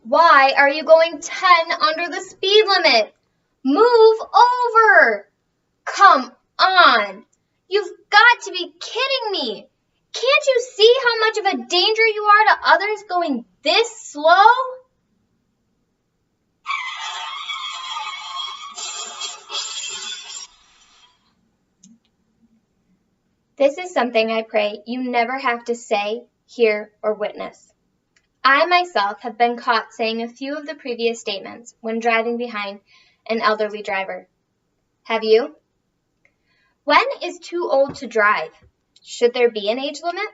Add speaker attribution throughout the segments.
Speaker 1: Why are you going 10 under the speed limit? Move over! Come on! You've got to be kidding me! Can't you see how much of a danger you are to others going this slow? This is something I pray you never have to say, hear, or witness. I myself have been caught saying a few of the previous statements when driving behind an elderly driver. Have you? When is too old to drive? Should there be an age limit?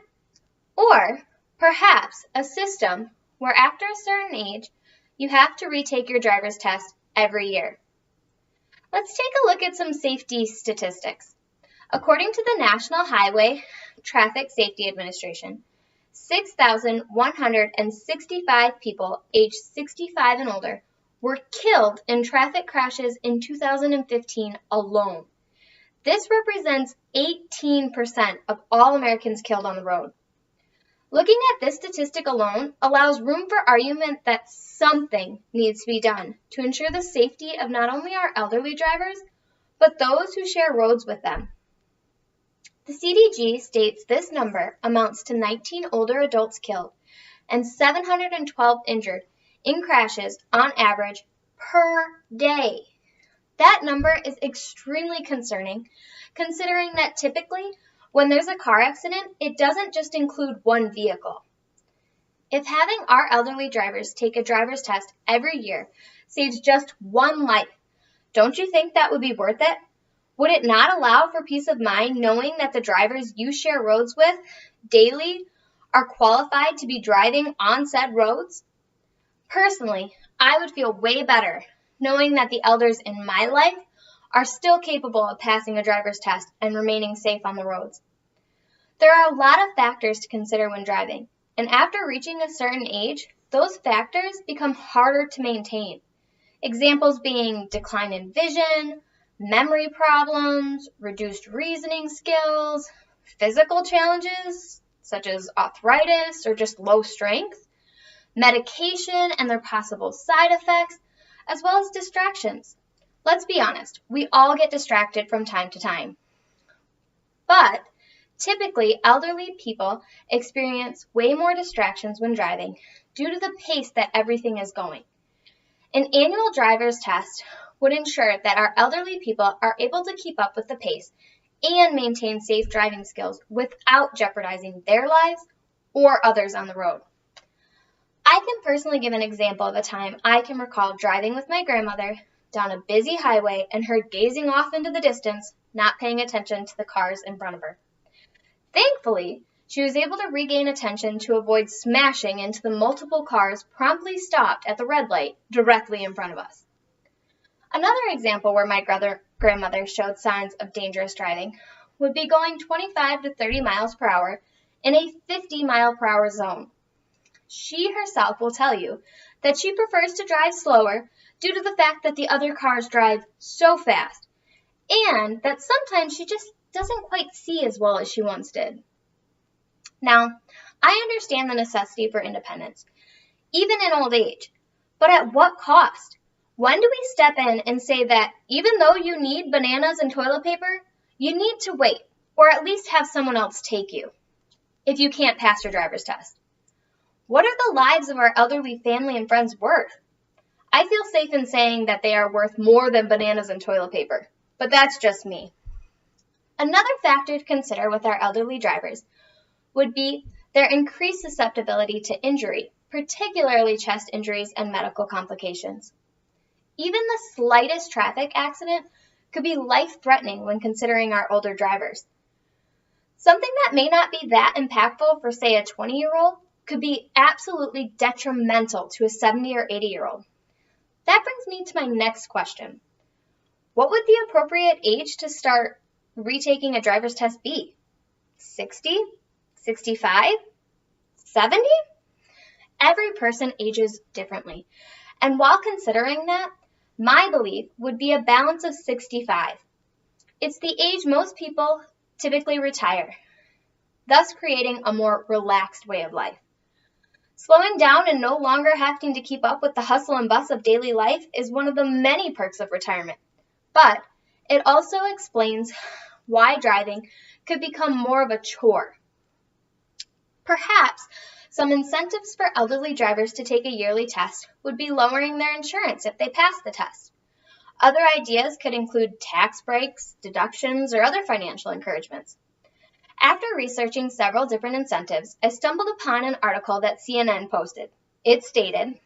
Speaker 1: Or perhaps a system where after a certain age, you have to retake your driver's test every year. Let's take a look at some safety statistics. According to the National Highway Traffic Safety Administration, 6,165 people aged 65 and older were killed in traffic crashes in 2015 alone. This represents 18% of all Americans killed on the road. Looking at this statistic alone allows room for argument that something needs to be done to ensure the safety of not only our elderly drivers, but those who share roads with them. The CDG states this number amounts to 19 older adults killed and 712 injured in crashes on average per day. That number is extremely concerning, considering that typically when there's a car accident, it doesn't just include one vehicle. If having our elderly drivers take a driver's test every year saves just one life, don't you think that would be worth it? Would it not allow for peace of mind knowing that the drivers you share roads with daily are qualified to be driving on said roads? Personally, I would feel way better knowing that the elders in my life are still capable of passing a driver's test and remaining safe on the roads. There are a lot of factors to consider when driving, and after reaching a certain age, those factors become harder to maintain. Examples being decline in vision, memory problems, reduced reasoning skills, physical challenges such as arthritis or just low strength, medication and their possible side effects, as well as distractions. Let's be honest, we all get distracted from time to time. But typically, elderly people experience way more distractions when driving due to the pace that everything is going. An annual driver's test would ensure that our elderly people are able to keep up with the pace and maintain safe driving skills without jeopardizing their lives or others on the road. I can personally give an example of a time I can recall driving with my grandmother down a busy highway and her gazing off into the distance, not paying attention to the cars in front of her. Thankfully, she was able to regain attention to avoid smashing into the multiple cars promptly stopped at the red light directly in front of us. Another example where my grandmother showed signs of dangerous driving would be going 25 to 30 miles per hour in a 50 mile per hour zone. She herself will tell you that she prefers to drive slower due to the fact that the other cars drive so fast, and that sometimes she just doesn't quite see as well as she once did. Now, I understand the necessity for independence, even in old age, but at what cost? When do we step in and say that even though you need bananas and toilet paper, you need to wait, or at least have someone else take you, if you can't pass your driver's test? What are the lives of our elderly family and friends worth? I feel safe in saying that they are worth more than bananas and toilet paper, but that's just me. Another factor to consider with our elderly drivers would be their increased susceptibility to injury, particularly chest injuries and medical complications. Even the slightest traffic accident could be life-threatening when considering our older drivers. Something that may not be that impactful for, say, a 20-year-old could be absolutely detrimental to a 70 or 80-year-old. That brings me to my next question. What would the appropriate age to start retaking a driver's test be? 60? 65? 70? Every person ages differently. And while considering that, my belief would be a balance of 65. It's the age most people typically retire, thus creating a more relaxed way of life. Slowing down and no longer having to keep up with the hustle and bustle of daily life is one of the many perks of retirement. But it also explains why driving could become more of a chore. Perhaps some incentives for elderly drivers to take a yearly test would be lowering their insurance if they pass the test. Other ideas could include tax breaks, deductions, or other financial encouragements. After researching several different incentives, I stumbled upon an article that CNN posted. It stated,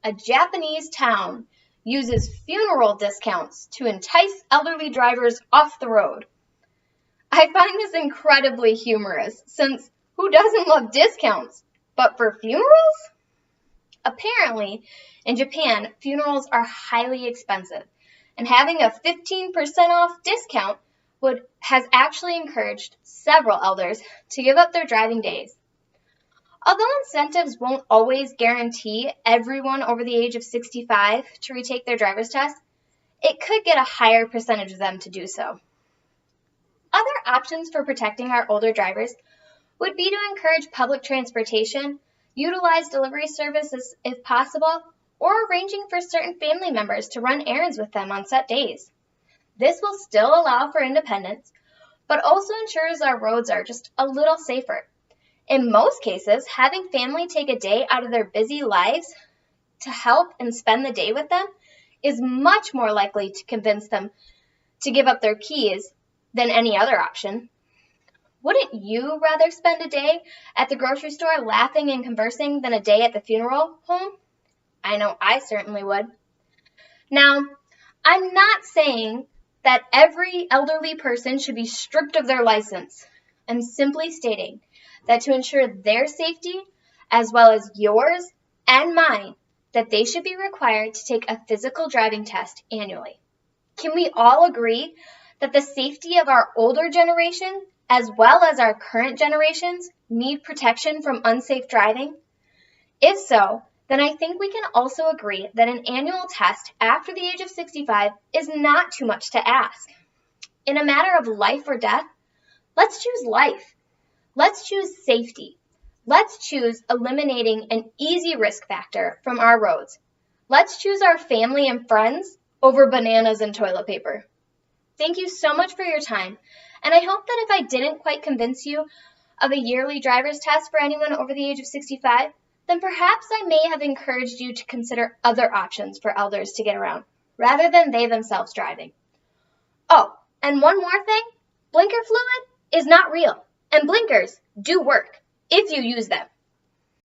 Speaker 1: "A Japanese town uses funeral discounts to entice elderly drivers off the road." I find this incredibly humorous, since who doesn't love discounts? But for funerals? Apparently, in Japan, funerals are highly expensive, and having a 15% off discount has actually encouraged several elders to give up their driving days. Although incentives won't always guarantee everyone over the age of 65 to retake their driver's test, it could get a higher percentage of them to do so. Other options for protecting our older drivers would be to encourage public transportation, utilize delivery services if possible, or arranging for certain family members to run errands with them on set days. This will still allow for independence, but also ensures our roads are just a little safer. In most cases, having family take a day out of their busy lives to help and spend the day with them is much more likely to convince them to give up their keys than any other option. Wouldn't you rather spend a day at the grocery store laughing and conversing than a day at the funeral home? I know I certainly would. Now, I'm not saying that every elderly person should be stripped of their license. I'm simply stating that to ensure their safety, as well as yours and mine, that they should be required to take a physical driving test annually. Can we all agree that the safety of our older generation, as well as our current generations, need protection from unsafe driving? If so, then I think we can also agree that an annual test after the age of 65 is not too much to ask. In a matter of life or death, let's choose life. Let's choose safety. Let's choose eliminating an easy risk factor from our roads. Let's choose our family and friends over bananas and toilet paper. Thank you so much for your time, and I hope that if I didn't quite convince you of a yearly driver's test for anyone over the age of 65, then perhaps I may have encouraged you to consider other options for elders to get around, rather than they themselves driving. Oh, and one more thing, blinker fluid is not real, and blinkers do work if you use them.